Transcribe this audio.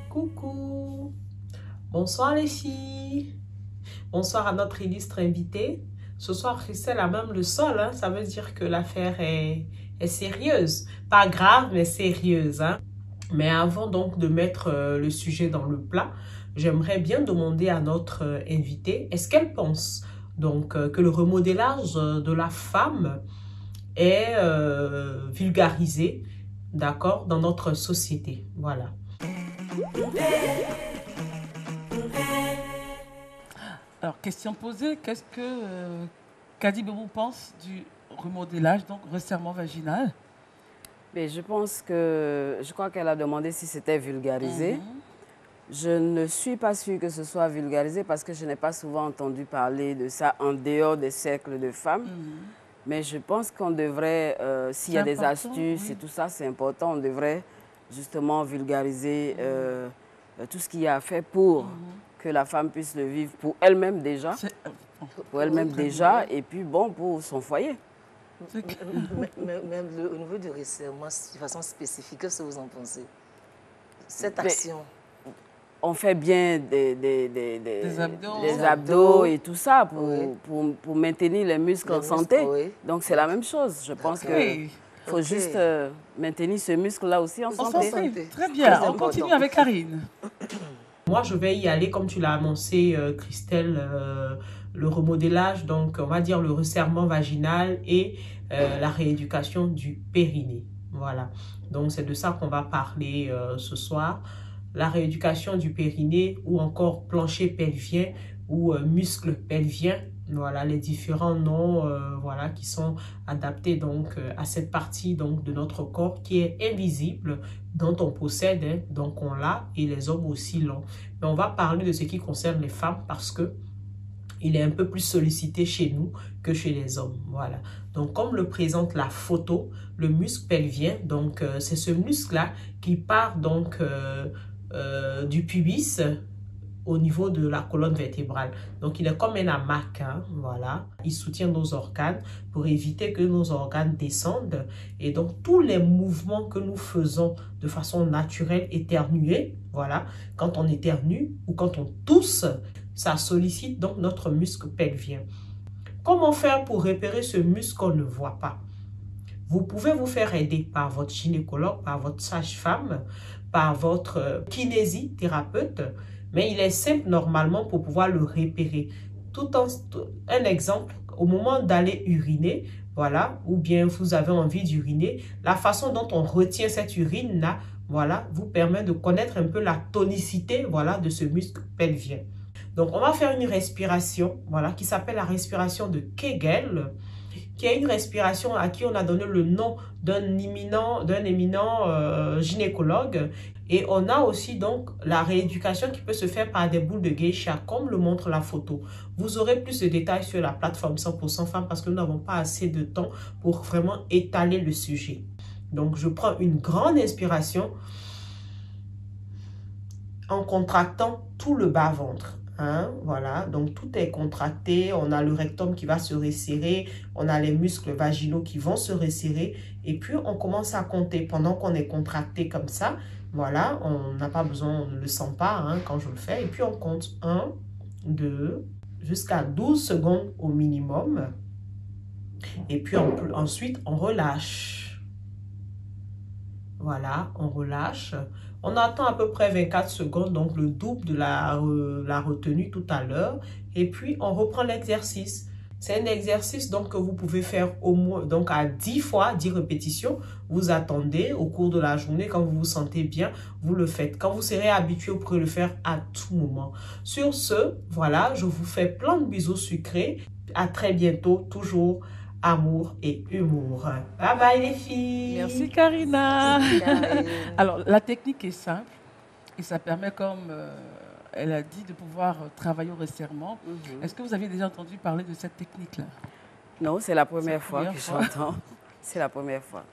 Coucou, bonsoir les filles, bonsoir à notre illustre invité. Ce soir, Christelle a même le sol, hein. Ça veut dire que l'affaire est sérieuse. Pas grave, mais sérieuse, hein. Mais avant donc de mettre le sujet dans le plat, j'aimerais bien demander à notre invitée, est-ce qu'elle pense donc que le remodélage de la femme est vulgarisé, d'accord, dans notre société? Voilà. Alors, question posée, qu'est-ce que Kadi Bebou pense du remodélage, donc resserrement vaginal? Mais je crois qu'elle a demandé si c'était vulgarisé. Je ne suis pas sûre que ce soit vulgarisé parce que je n'ai pas souvent entendu parler de ça en dehors des cercles de femmes. Mais je pense qu'on devrait, s'il y a des astuces et tout ça, c'est important, on devrait justement vulgariser tout ce qu'il y a à faire pour que la femme puisse le vivre pour elle-même déjà, et puis bon, pour son foyer. Mais au niveau du resserrement, de façon spécifique, qu'est-ce que vous en pensez? Cette action. On fait bien des abdos et tout ça pour maintenir les muscles en santé. Oui. Donc c'est la même chose. Je pense qu'il faut juste maintenir ce muscle-là aussi en santé. Très bien, on continue avec Karine. Moi, je vais y aller, comme tu l'as annoncé, Christelle, le remodélage, donc on va dire le resserrement vaginal et la rééducation du périnée. Voilà, donc c'est de ça qu'on va parler ce soir. La rééducation du périnée ou encore plancher pelvien ou muscle pelvien. Voilà les différents noms voilà, qui sont adaptés donc à cette partie donc, de notre corps qui est invisible, dont on possède, hein, donc on l'a, et les hommes aussi l'ont. Mais on va parler de ce qui concerne les femmes parce que il est un peu plus sollicité chez nous que chez les hommes. Voilà. Donc, comme le présente la photo, le muscle pelvien, donc c'est ce muscle-là qui part donc du pubis au niveau de la colonne vertébrale. Donc, il est comme un hamac, hein, voilà. Il soutient nos organes pour éviter que nos organes descendent. Et donc, tous les mouvements que nous faisons de façon naturelle, éternuer, voilà, quand on éternue ou quand on tousse, ça sollicite donc notre muscle pelvien. Comment faire pour repérer ce muscle qu'on ne voit pas? Vous pouvez vous faire aider par votre gynécologue, par votre sage-femme, par votre kinésithérapeute, mais il est simple normalement pour pouvoir le repérer. Un exemple, au moment d'aller uriner, voilà, ou bien vous avez envie d'uriner, la façon dont on retient cette urine-là, voilà, vous permet de connaître un peu la tonicité, voilà, de ce muscle pelvien. Donc, on va faire une respiration, voilà, qui s'appelle la respiration de Kegel, qui est une respiration à qui on a donné le nom d'un éminent gynécologue. Et on a aussi donc la rééducation qui peut se faire par des boules de geisha, comme le montre la photo. Vous aurez plus de détails sur la plateforme 100% femmes parce que nous n'avons pas assez de temps pour vraiment étaler le sujet. Donc, je prends une grande inspiration en contractant tout le bas-ventre. Hein, voilà, donc tout est contracté, on a le rectum qui va se resserrer, on a les muscles vaginaux qui vont se resserrer et puis on commence à compter pendant qu'on est contracté comme ça. Voilà, on n'a pas besoin, on ne le sent pas hein, quand je le fais et puis on compte 1, 2, jusqu'à 12 secondes au minimum et puis ensuite on relâche. Voilà, on relâche. On attend à peu près 24 secondes, donc le double de la retenue tout à l'heure. Et puis, on reprend l'exercice. C'est un exercice donc, que vous pouvez faire au moins donc, à 10 fois, 10 répétitions. Vous attendez au cours de la journée. Quand vous vous sentez bien, vous le faites. Quand vous serez habitué, vous pouvez le faire à tout moment. Sur ce, voilà, je vous fais plein de bisous sucrés. À très bientôt, toujours amour et humour. Bye bye les filles. Merci Karina. Alors la technique est simple et ça permet, comme elle a dit, de pouvoir travailler au resserrement. Est-ce que vous avez déjà entendu parler de cette technique-là? Non, c'est la première fois que j'entends. C'est la première fois.